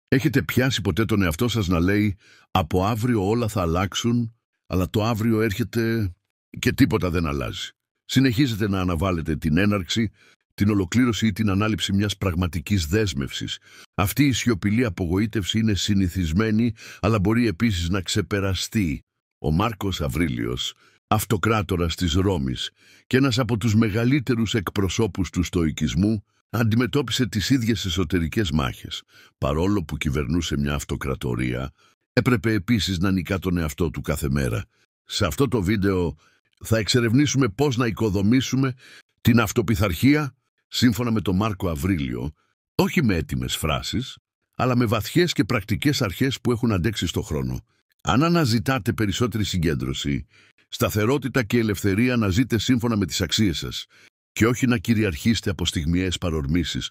Έχετε πιάσει ποτέ τον εαυτό σας να λέει «Από αύριο όλα θα αλλάξουν», αλλά το αύριο έρχεται και τίποτα δεν αλλάζει? Συνεχίζετε να αναβάλλετε την έναρξη, την ολοκλήρωση ή την ανάληψη μιας πραγματικής δέσμευσης. Αυτή η σιωπηλή απογοήτευση είναι συνηθισμένη, αλλά μπορεί επίσης να ξεπεραστεί. Ο Μάρκος Αβρίλιος, αυτοκράτορας της Ρώμης και ένας από τους μεγαλύτερους εκπροσώπους του στοικισμού, αντιμετώπισε τις ίδιες εσωτερικές μάχες. Παρόλο που κυβερνούσε μια αυτοκρατορία, έπρεπε επίσης να νικά τον εαυτό του κάθε μέρα. Σε αυτό το βίντεο θα εξερευνήσουμε πώς να οικοδομήσουμε την αυτοπειθαρχία σύμφωνα με τον Μάρκο Αβρίλιο, όχι με έτοιμες φράσεις, αλλά με βαθιές και πρακτικές αρχές που έχουν αντέξει στο χρόνο. Αν αναζητάτε περισσότερη συγκέντρωση, σταθερότητα και ελευθερία, να ζείτε σύμφωνα με τις αξίες σας και όχι να κυριαρχήσετε από στιγμιαίες παρορμήσεις,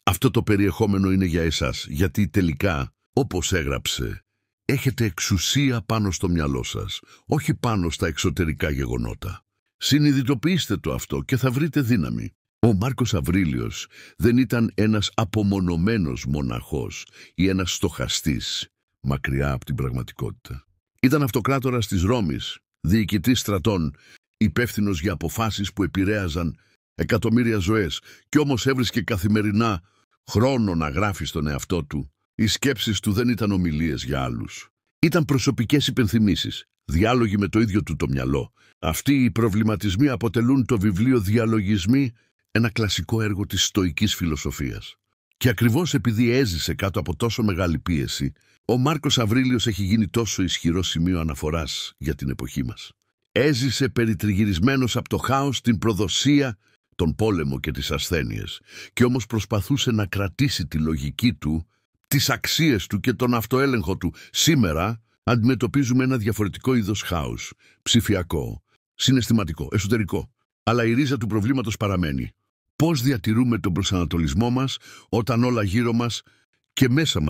αυτό το περιεχόμενο είναι για εσάς, γιατί τελικά, όπως έγραψε, έχετε εξουσία πάνω στο μυαλό σας, όχι πάνω στα εξωτερικά γεγονότα. Συνειδητοποιήστε το αυτό και θα βρείτε δύναμη. Ο Μάρκος Αβρίλιος δεν ήταν ένας απομονωμένος μοναχός ή ένας στοχαστής μακριά από την πραγματικότητα. Ήταν αυτοκράτορας της Ρώμης, διοικητής στρατών, υπεύθυνος για αποφάσεις που επηρέαζαν εκατομμύρια ζωές, κι όμως έβρισκε καθημερινά χρόνο να γράφει στον εαυτό του. Οι σκέψεις του δεν ήταν ομιλίες για άλλους. Ήταν προσωπικές υπενθυμίσεις, διάλογοι με το ίδιο του το μυαλό. Αυτοί οι προβληματισμοί αποτελούν το βιβλίο «Διαλογισμοί», ένα κλασικό έργο της στοικής φιλοσοφίας. Και ακριβώς επειδή έζησε κάτω από τόσο μεγάλη πίεση, ο Μάρκος Αβρίλιος έχει γίνει τόσο ισχυρό σημείο αναφοράς για την εποχή μας. Έζησε περιτριγυρισμένος από το χάος, την προδοσία, τον πόλεμο και τις ασθένειες, και όμως προσπαθούσε να κρατήσει τη λογική του, τις αξίες του και τον αυτοέλεγχο του. Σήμερα αντιμετωπίζουμε ένα διαφορετικό είδος χάους, ψηφιακό, συναισθηματικό, εσωτερικό. Αλλά η ρίζα του προβλήματος παραμένει. Πώς διατηρούμε τον προσανατολισμό μας όταν όλα γύρω μας και μέσα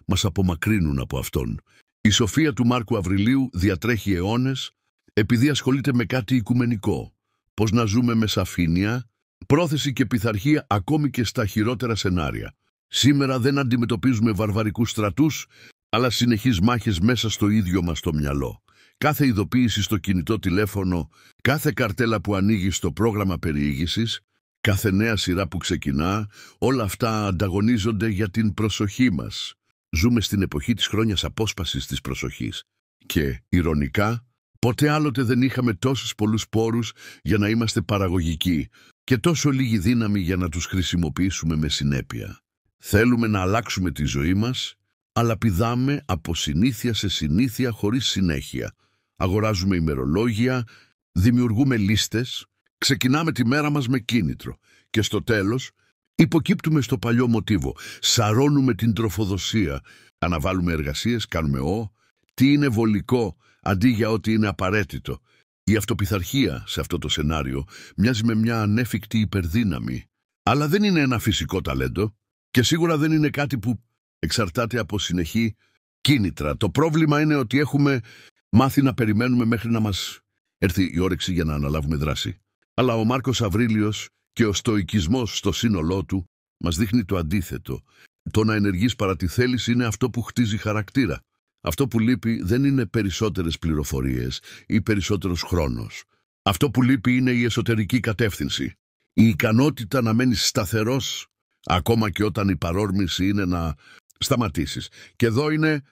μας απομακρύνουν από αυτόν? Η σοφία του Μάρκου Αβριλίου διατρέχει αιώνες επειδή ασχολείται με κάτι οικουμενικό. Πώς να ζούμε με σαφήνεια, πρόθεση και πειθαρχία ακόμη και στα χειρότερα σενάρια. Σήμερα δεν αντιμετωπίζουμε βαρβαρικούς στρατούς, αλλά συνεχείς μάχες μέσα στο ίδιο μας το μυαλό. Κάθε ειδοποίηση στο κινητό τηλέφωνο, κάθε καρτέλα που ανοίγει στο πρόγραμμα περιήγησης, κάθε νέα σειρά που ξεκινά, όλα αυτά ανταγωνίζονται για την προσοχή μας. Ζούμε στην εποχή της χρόνιας απόσπασης της προσοχής. Και, ηρωνικά, ποτέ άλλοτε δεν είχαμε τόσους πολλούς πόρους για να είμαστε παραγωγικοί και τόσο λίγη δύναμη για να τους χρησιμοποιήσουμε με συνέπεια. Θέλουμε να αλλάξουμε τη ζωή μας, αλλά πηδάμε από συνήθεια σε συνήθεια χωρίς συνέχεια. Αγοράζουμε ημερολόγια, δημιουργούμε λίστες, ξεκινάμε τη μέρα μας με κίνητρο και στο τέλος υποκύπτουμε στο παλιό μοτίβο. Σαρώνουμε την τροφοδοσία, αναβάλουμε εργασίες, κάνουμε τι είναι βολικό αντί για ό,τι είναι απαραίτητο. Η αυτοπειθαρχία σε αυτό το σενάριο μοιάζει με μια ανέφικτη υπερδύναμη, αλλά δεν είναι ένα φυσικό ταλέντο και σίγουρα δεν είναι κάτι που εξαρτάται από συνεχή κίνητρα. Το πρόβλημα είναι ότι έχουμε μάθει να περιμένουμε μέχρι να μας έρθει η όρεξη για να αναλάβουμε δράση. Αλλά ο Μάρκος Αβρίλιος και ο στοικισμός στο σύνολό του μας δείχνει το αντίθετο. Το να ενεργείς παρά τη θέληση είναι αυτό που χτίζει χαρακτήρα. Αυτό που λείπει δεν είναι περισσότερες πληροφορίες ή περισσότερος χρόνος. Αυτό που λείπει είναι η εσωτερική κατεύθυνση. Η ικανότητα να μένεις σταθερός, ακόμα και όταν η παρόρμηση είναι να σταματήσεις. Και εδώ είναι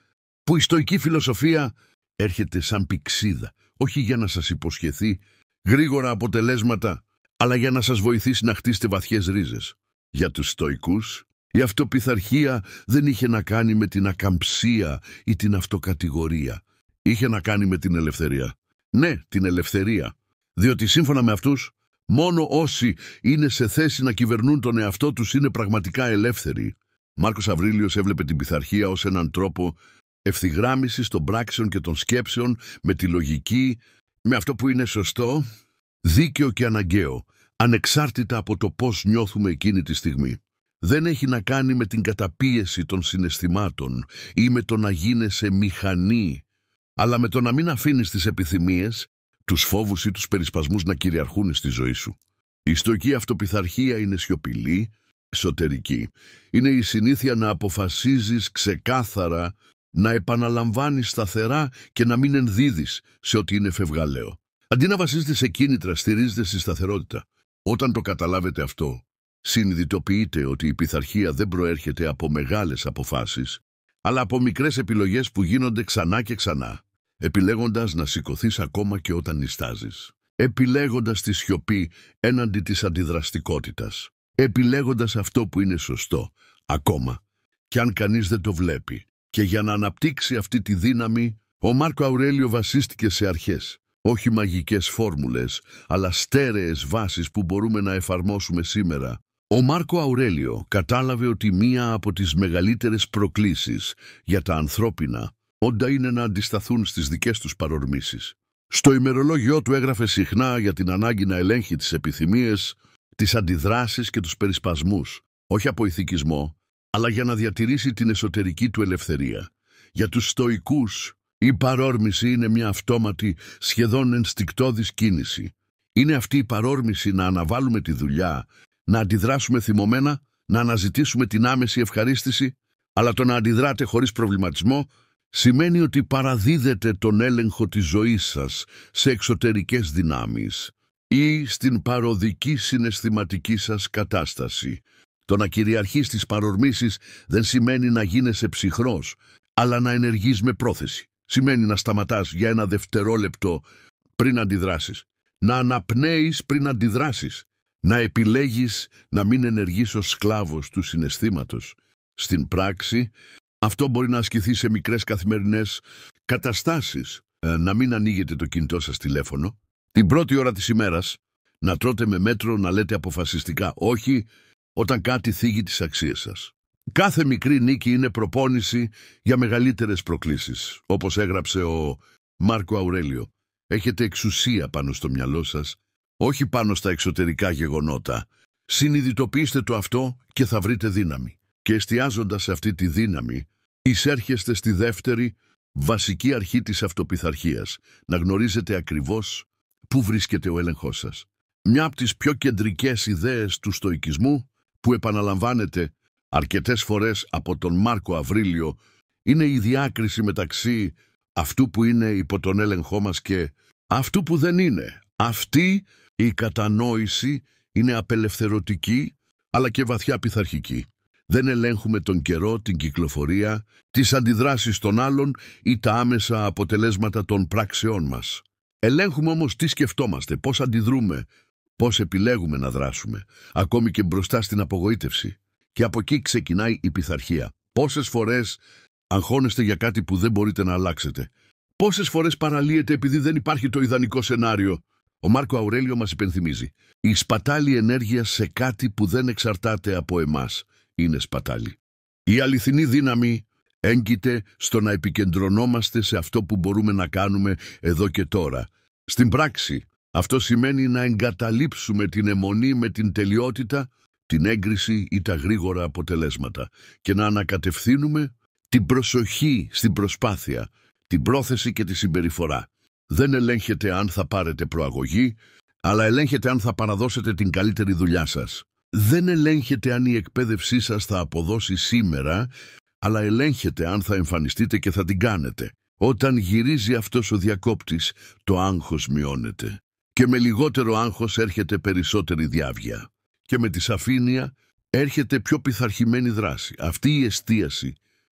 που η στοική φιλοσοφία έρχεται σαν πηξίδα, όχι για να σας υποσχεθεί γρήγορα αποτελέσματα, αλλά για να σας βοηθήσει να χτίσετε βαθιές ρίζες. Για τους στοικούς, η αυτοπειθαρχία δεν είχε να κάνει με την ακαμψία ή την αυτοκατηγορία. Είχε να κάνει με την ελευθερία. Ναι, την ελευθερία. Διότι σύμφωνα με αυτούς, μόνο όσοι είναι σε θέση να κυβερνούν τον εαυτό τους είναι πραγματικά ελεύθεροι. Μάρκος Αβρίλιος έβλεπε την πειθαρχία ως έναν τρόπο ευθυγράμμισης των πράξεων και των σκέψεων με τη λογική, με αυτό που είναι σωστό, δίκαιο και αναγκαίο, ανεξάρτητα από το πώς νιώθουμε εκείνη τη στιγμή. Δεν έχει να κάνει με την καταπίεση των συναισθημάτων ή με το να γίνεσαι μηχανή, αλλά με το να μην αφήνεις τις επιθυμίες, τους φόβους ή τους περισπασμούς να κυριαρχούν στη ζωή σου. Η στοική αυτοπειθαρχία είναι σιωπηλή, εσωτερική είναι η συνήθεια να αποφασίζεις ξεκάθαρα, να επαναλαμβάνεις σταθερά και να μην ενδίδεις σε ό,τι είναι φευγαλαίο. Αντί να βασίζετε σε κίνητρα, στηρίζετε στη σταθερότητα. Όταν το καταλάβετε αυτό, συνειδητοποιείτε ότι η πειθαρχία δεν προέρχεται από μεγάλες αποφάσεις, αλλά από μικρές επιλογές που γίνονται ξανά και ξανά, επιλέγοντας να σηκωθείς ακόμα και όταν νηστάζεις, επιλέγοντας τη σιωπή έναντι της αντιδραστικότητας, επιλέγοντας αυτό που είναι σωστό, ακόμα κι αν κανείς δεν το βλέπει. Και για να αναπτύξει αυτή τη δύναμη, ο Μάρκο Αουρέλιο βασίστηκε σε αρχές, όχι μαγικές φόρμουλες, αλλά στέρεες βάσεις που μπορούμε να εφαρμόσουμε σήμερα. Ο Μάρκο Αουρέλιο κατάλαβε ότι μία από τις μεγαλύτερες προκλήσεις για τα ανθρώπινα όντα είναι να αντισταθούν στις δικές τους παρορμήσεις. Στο ημερολόγιό του έγραφε συχνά για την ανάγκη να ελέγχει τις επιθυμίες, τις αντιδράσεις και τους περισπασμούς, όχι από ηθικισμό, αλλά για να διατηρήσει την εσωτερική του ελευθερία. Για τους στοικούς, η παρόρμηση είναι μια αυτόματη, σχεδόν ενστικτώδης κίνηση. Είναι αυτή η παρόρμηση να αναβάλουμε τη δουλειά, να αντιδράσουμε θυμωμένα, να αναζητήσουμε την άμεση ευχαρίστηση, αλλά το να αντιδράτε χωρίς προβληματισμό σημαίνει ότι παραδίδετε τον έλεγχο της ζωής σας σε εξωτερικές δυνάμεις ή στην παροδική συναισθηματική σας κατάσταση. Το να κυριαρχείς στις παρορμήσεις δεν σημαίνει να γίνεσαι ψυχρός, αλλά να ενεργείς με πρόθεση. Σημαίνει να σταματάς για ένα δευτερόλεπτο πριν αντιδράσεις, να αναπνέεις πριν αντιδράσεις, να επιλέγεις να μην ενεργείς ως σκλάβος του συναισθήματος. Στην πράξη, αυτό μπορεί να ασκηθεί σε μικρές καθημερινές καταστάσεις. Να μην ανοίγετε το κινητό σας τηλέφωνο την πρώτη ώρα της ημέρας, να τρώτε με μέτρο, να λέτε αποφασιστικά όχι όταν κάτι θίγει τις αξίες σας. Κάθε μικρή νίκη είναι προπόνηση για μεγαλύτερες προκλήσεις. Όπως έγραψε ο Μάρκο Αουρέλιο, έχετε εξουσία πάνω στο μυαλό σας, όχι πάνω στα εξωτερικά γεγονότα. Συνειδητοποιήστε το αυτό και θα βρείτε δύναμη. Και εστιάζοντας σε αυτή τη δύναμη, εισέρχεστε στη δεύτερη βασική αρχή της αυτοπειθαρχίας, να γνωρίζετε ακριβώς πού βρίσκεται ο έλεγχός σας. Μια από τις πιο κεντρικές ιδέες του στοικισμού, που επαναλαμβάνεται αρκετές φορές από τον Μάρκο Αουρέλιο, είναι η διάκριση μεταξύ αυτού που είναι υπό τον έλεγχό μας και αυτού που δεν είναι. Αυτή η κατανόηση είναι απελευθερωτική, αλλά και βαθιά πειθαρχική. Δεν ελέγχουμε τον καιρό, την κυκλοφορία, τις αντιδράσεις των άλλων ή τα άμεσα αποτελέσματα των πράξεών μας. Ελέγχουμε όμως τι σκεφτόμαστε, πώς αντιδρούμε, πώς επιλέγουμε να δράσουμε, ακόμη και μπροστά στην απογοήτευση. Και από εκεί ξεκινάει η πειθαρχία. Πόσες φορές αγχώνεστε για κάτι που δεν μπορείτε να αλλάξετε? Πόσες φορές παραλύετε επειδή δεν υπάρχει το ιδανικό σενάριο? Ο Μάρκο Αουρέλιο μας υπενθυμίζει: η σπατάλη ενέργεια σε κάτι που δεν εξαρτάται από εμάς είναι σπατάλη. Η αληθινή δύναμη έγκυται στο να επικεντρωνόμαστε σε αυτό που μπορούμε να κάνουμε εδώ και τώρα. Στην πράξη, αυτό σημαίνει να εγκαταλείψουμε την αιμονή με την τελειότητα, την έγκριση ή τα γρήγορα αποτελέσματα και να ανακατευθύνουμε την προσοχή στην προσπάθεια, την πρόθεση και τη συμπεριφορά. Δεν ελέγχετε αν θα πάρετε προαγωγή, αλλά ελέγχετε αν θα παραδώσετε την καλύτερη δουλειά σας. Δεν ελέγχετε αν η εκπαίδευσή σας θα αποδώσει σήμερα, αλλά ελέγχετε αν θα εμφανιστείτε και θα την κάνετε. Όταν γυρίζει αυτός ο διακόπτης, το άγχος μειώνεται. Και με λιγότερο άγχος έρχεται περισσότερη διάβγεια. Και με τη σαφήνεια έρχεται πιο πειθαρχημένη δράση. Αυτή η εστίαση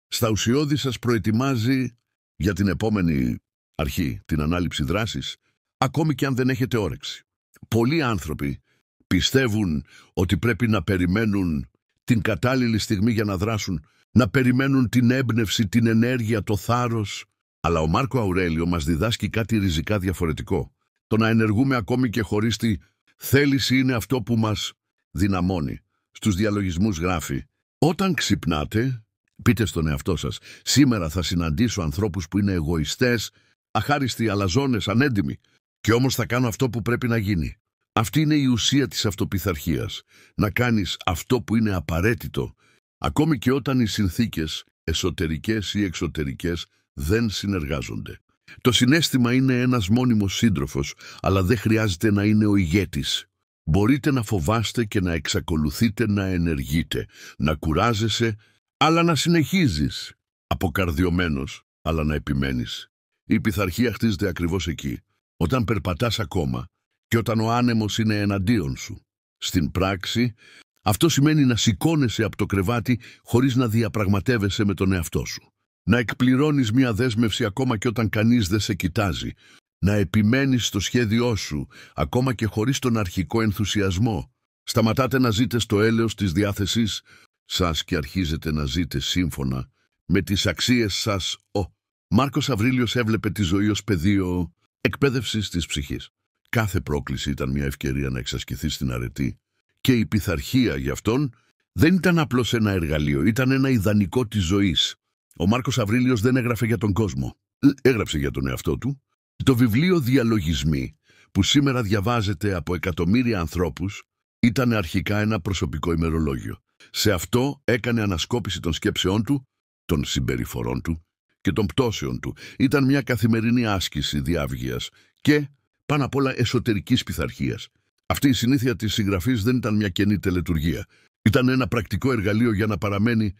στα ουσιώδη σας προετοιμάζει για την επόμενη αρχή, την ανάληψη δράσης, ακόμη και αν δεν έχετε όρεξη. Πολλοί άνθρωποι πιστεύουν ότι πρέπει να περιμένουν την κατάλληλη στιγμή για να δράσουν, να περιμένουν την έμπνευση, την ενέργεια, το θάρρος. Αλλά ο Μάρκο Αουρέλιο μας διδάσκει κάτι ριζικά διαφορετικό. Το να ενεργούμε ακόμη και χωρίς τη θέληση είναι αυτό που μας δυναμώνει. Στους διαλογισμούς γράφει: όταν ξυπνάτε, πείτε στον εαυτό σας, σήμερα θα συναντήσω ανθρώπους που είναι εγωιστές, αχάριστοι, αλαζόνες, ανέντιμοι, και όμως θα κάνω αυτό που πρέπει να γίνει. Αυτή είναι η ουσία της αυτοπειθαρχίας. Να κάνεις αυτό που είναι απαραίτητο, ακόμη και όταν οι συνθήκες, εσωτερικές ή εξωτερικές, δεν συνεργάζονται. Το συναίσθημα είναι ένας μόνιμος σύντροφος, αλλά δεν χρειάζεται να είναι ο ηγέτης. Μπορείτε να φοβάστε και να εξακολουθείτε να ενεργείτε, να κουράζεσαι, αλλά να συνεχίζεις. Αποκαρδιωμένος, αλλά να επιμένεις. Η πειθαρχία χτίζεται ακριβώς εκεί, όταν περπατάς ακόμα και όταν ο άνεμος είναι εναντίον σου. Στην πράξη, αυτό σημαίνει να σηκώνεσαι από το κρεβάτι χωρίς να διαπραγματεύεσαι με τον εαυτό σου. Να εκπληρώνεις μια δέσμευση ακόμα και όταν κανείς δεν σε κοιτάζει. Να επιμένεις στο σχέδιό σου, ακόμα και χωρίς τον αρχικό ενθουσιασμό. Σταματάτε να ζείτε στο έλεος της διάθεσής σας και αρχίζετε να ζείτε σύμφωνα με τις αξίες σας. Ο Μάρκος Αβρίλιος έβλεπε τη ζωή ως πεδίο εκπαίδευσης της ψυχής. Κάθε πρόκληση ήταν μια ευκαιρία να εξασκηθεί στην αρετή και η πειθαρχία γι' αυτόν δεν ήταν απλώς ένα εργαλείο, ήταν ένα ιδανικό της ζωής. Ο Μάρκος Αβρίλιος δεν έγραφε για τον κόσμο, έγραψε για τον εαυτό του. Το βιβλίο «Διαλογισμοί», που σήμερα διαβάζεται από εκατομμύρια ανθρώπους, ήταν αρχικά ένα προσωπικό ημερολόγιο. Σε αυτό έκανε ανασκόπηση των σκέψεών του, των συμπεριφορών του και των πτώσεων του. Ήταν μια καθημερινή άσκηση διάβγειας και, πάνω απ' όλα, εσωτερικής πειθαρχίας. Αυτή η συνήθεια της συγγραφής δεν ήταν μια κενή τελετουργία. Ήταν ένα πρακτικό εργαλείο για να παραμένει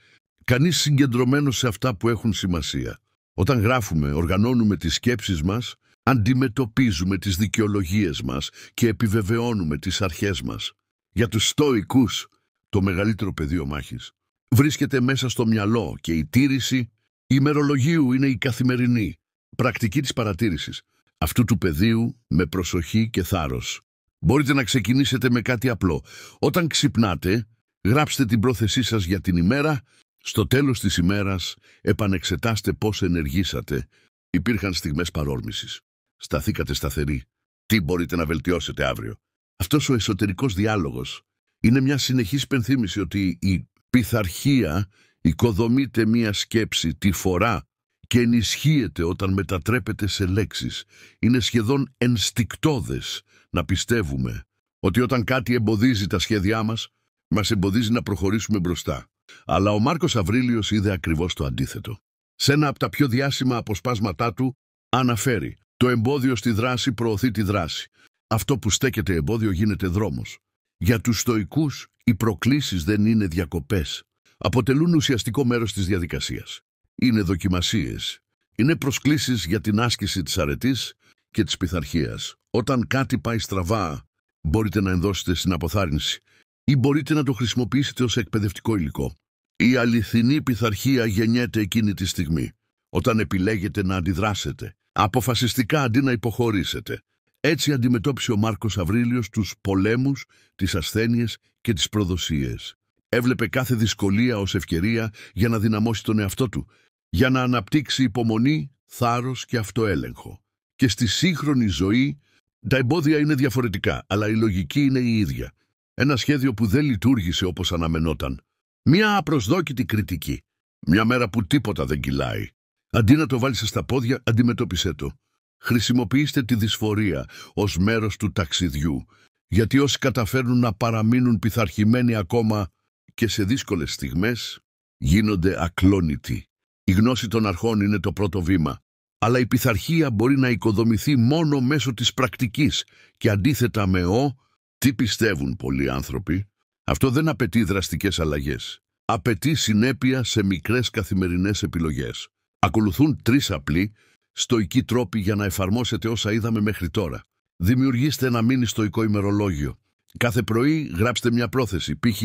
κανείς συγκεντρωμένος σε αυτά που έχουν σημασία. Όταν γράφουμε, οργανώνουμε τις σκέψεις μας, αντιμετωπίζουμε τις δικαιολογίες μας και επιβεβαιώνουμε τις αρχές μας. Για τους στοικούς, το μεγαλύτερο πεδίο μάχης βρίσκεται μέσα στο μυαλό και η τήρηση ημερολογίου είναι η καθημερινή πρακτική της παρατήρησης αυτού του πεδίου με προσοχή και θάρρος. Μπορείτε να ξεκινήσετε με κάτι απλό. Όταν ξυπνάτε, γράψτε την πρόθεσή σας για την ημέρα. Στο τέλος της ημέρας, επανεξετάστε πώς ενεργήσατε. Υπήρχαν στιγμές παρόρμησης. Σταθήκατε σταθεροί. Τι μπορείτε να βελτιώσετε αύριο? Αυτός ο εσωτερικός διάλογος είναι μια συνεχής πενθύμηση ότι η πειθαρχία οικοδομείται μια σκέψη τη φορά και ενισχύεται όταν μετατρέπεται σε λέξεις. Είναι σχεδόν ενστικτώδες να πιστεύουμε ότι όταν κάτι εμποδίζει τα σχέδιά μας εμποδίζει να προχωρήσουμε μπροστά. Αλλά ο Μάρκος Αβρίλιος είδε ακριβώς το αντίθετο. Σε ένα από τα πιο διάσημα αποσπάσματά του αναφέρει: «Το εμπόδιο στη δράση προωθεί τη δράση. Αυτό που στέκεται εμπόδιο γίνεται δρόμος». Για τους στοικούς, οι προκλήσεις δεν είναι διακοπές. Αποτελούν ουσιαστικό μέρος της διαδικασίας. Είναι δοκιμασίες. Είναι προσκλήσεις για την άσκηση της αρετής και της πειθαρχίας. Όταν κάτι πάει στραβά, μπορείτε να ενδώσετε στην αποθάρρυνση ή μπορείτε να το χρησιμοποιήσετε ως εκπαιδευτικό υλικό. Η αληθινή πειθαρχία γεννιέται εκείνη τη στιγμή, όταν επιλέγετε να αντιδράσετε αποφασιστικά αντί να υποχωρήσετε. Έτσι αντιμετώπισε ο Μάρκος Αβρίλιος τους πολέμους, τις ασθένειες και τις προδοσίες. Έβλεπε κάθε δυσκολία ως ευκαιρία για να δυναμώσει τον εαυτό του, για να αναπτύξει υπομονή, θάρρος και αυτοέλεγχο. Και στη σύγχρονη ζωή τα εμπόδια είναι διαφορετικά, αλλά η λογική είναι η ίδια. Ένα σχέδιο που δεν λειτουργήσε όπως αναμενόταν. Μια απροσδόκητη κριτική. Μια μέρα που τίποτα δεν κυλάει. Αντί να το βάλεις στα πόδια, αντιμετώπισε το. Χρησιμοποιήστε τη δυσφορία ως μέρος του ταξιδιού, γιατί όσοι καταφέρνουν να παραμείνουν πειθαρχημένοι ακόμα και σε δύσκολες στιγμές, γίνονται ακλόνητοι. Η γνώση των αρχών είναι το πρώτο βήμα, αλλά η πειθαρχία μπορεί να οικοδομηθεί μόνο μέσω της πρακτικής και αντίθετα με τι πιστεύουν πολλοί άνθρωποι, αυτό δεν απαιτεί δραστικές αλλαγές. Απαιτεί συνέπεια σε μικρές καθημερινές επιλογές. Ακολουθούν 3 απλοί, στοικοί τρόποι για να εφαρμόσετε όσα είδαμε μέχρι τώρα. Δημιουργήστε ένα μίνι στοικό ημερολόγιο. Κάθε πρωί γράψτε μια πρόθεση. Π.χ.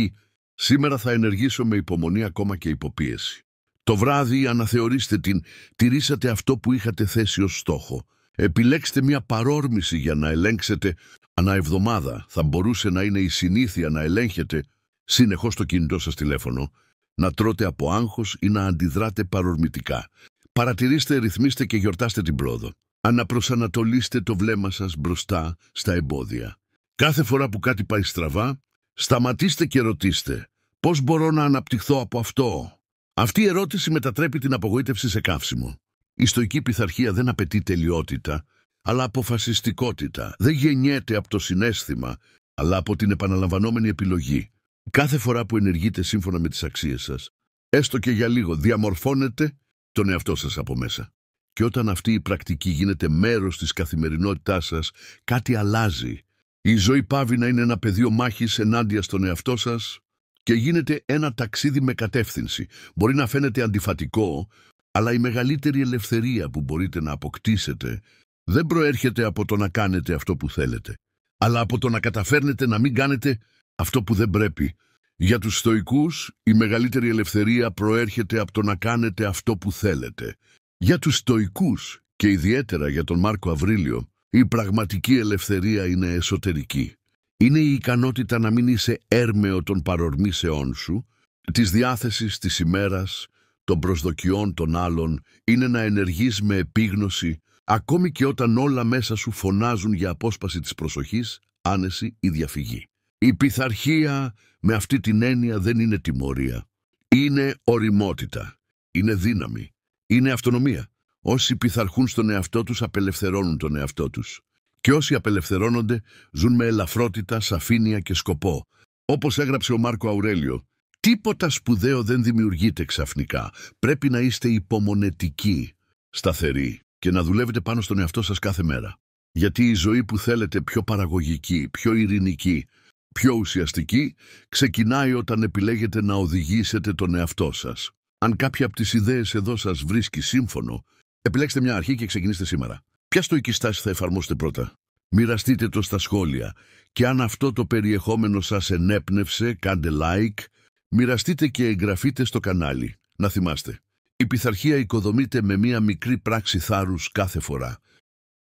σήμερα θα ενεργήσω με υπομονή ακόμα και υποπίεση. Το βράδυ αναθεωρήστε την. Τηρήσατε αυτό που είχατε θέσει ως στόχο. Επιλέξτε μια παρόρμηση για να ελέγξετε. Ανά εβδομάδα θα μπορούσε να είναι η συνήθεια να ελέγχετε συνεχώς το κινητό σας τηλέφωνο, να τρώτε από άγχος ή να αντιδράτε παρορμητικά. Παρατηρήστε, ρυθμίστε και γιορτάστε την πρόοδο. Αναπροσανατολίστε το βλέμμα σας μπροστά στα εμπόδια. Κάθε φορά που κάτι πάει στραβά, σταματήστε και ρωτήστε: πώς μπορώ να αναπτυχθώ από αυτό? Αυτή η ερώτηση μετατρέπει την απογοήτευση σε καύσιμο. Η στοική πειθαρχία δεν απαιτεί τελειότητα, αλλά αποφασιστικότητα. Δεν γεννιέται από το συναίσθημα, αλλά από την επαναλαμβανόμενη επιλογή. Κάθε φορά που ενεργείτε σύμφωνα με τις αξίες σας, έστω και για λίγο, διαμορφώνετε τον εαυτό σας από μέσα. Και όταν αυτή η πρακτική γίνεται μέρος της καθημερινότητάς σας, κάτι αλλάζει. Η ζωή πάβει να είναι ένα πεδίο μάχης ενάντια στον εαυτό σας και γίνεται ένα ταξίδι με κατεύθυνση. Μπορεί να φαίνεται αντιφατικό, αλλά η μεγαλύτερη ελευθερία που μπορείτε να αποκτήσετε δεν προέρχεται από το να κάνετε αυτό που θέλετε, αλλά από το να καταφέρνετε να μην κάνετε αυτό που δεν πρέπει. Για τους Στοικούς, η μεγαλύτερη ελευθερία προέρχεται από το να κάνετε αυτό που θέλετε. Για τους Στοικούς, και ιδιαίτερα για τον Μάρκο Αυρίλιο, η πραγματική ελευθερία είναι εσωτερική. Είναι η ικανότητα να μην είσαι έρμεο των παρορμήσεών σου, της διάθεσης της ημέρας, των προσδοκιών των άλλων, είναι να ενεργείς με επίγνωση, ακόμη και όταν όλα μέσα σου φωνάζουν για απόσπαση της προσοχής, άνεση ή διαφυγή. Η πειθαρχία με αυτή την έννοια δεν είναι τιμωρία. Είναι ωριμότητα, είναι δύναμη, είναι αυτονομία. Όσοι πειθαρχούν στον εαυτό τους απελευθερώνουν τον εαυτό τους. Και όσοι απελευθερώνονται ζουν με ελαφρότητα, σαφήνεια και σκοπό. Όπως έγραψε ο Μάρκο Αουρέλιο, τίποτα σπουδαίο δεν δημιουργείται ξαφνικά. Πρέπει να είστε υπομονετικοί, σταθεροί και να δουλεύετε πάνω στον εαυτό σας κάθε μέρα. Γιατί η ζωή που θέλετε πιο παραγωγική, πιο ειρηνική, πιο ουσιαστική, ξεκινάει όταν επιλέγετε να οδηγήσετε τον εαυτό σας. Αν κάποια από τις ιδέες εδώ σας βρίσκει σύμφωνο, επιλέξτε μια αρχή και ξεκινήστε σήμερα. Ποια στοική στάση θα εφαρμόσετε πρώτα? Μοιραστείτε το στα σχόλια και αν αυτό το περιεχόμενο σας ενέπνευσε, κάντε like, μοιραστείτε και εγγραφείτε στο κανάλι. Να θυμάστε, η πειθαρχία οικοδομείται με μια μικρή πράξη θάρρους κάθε φορά.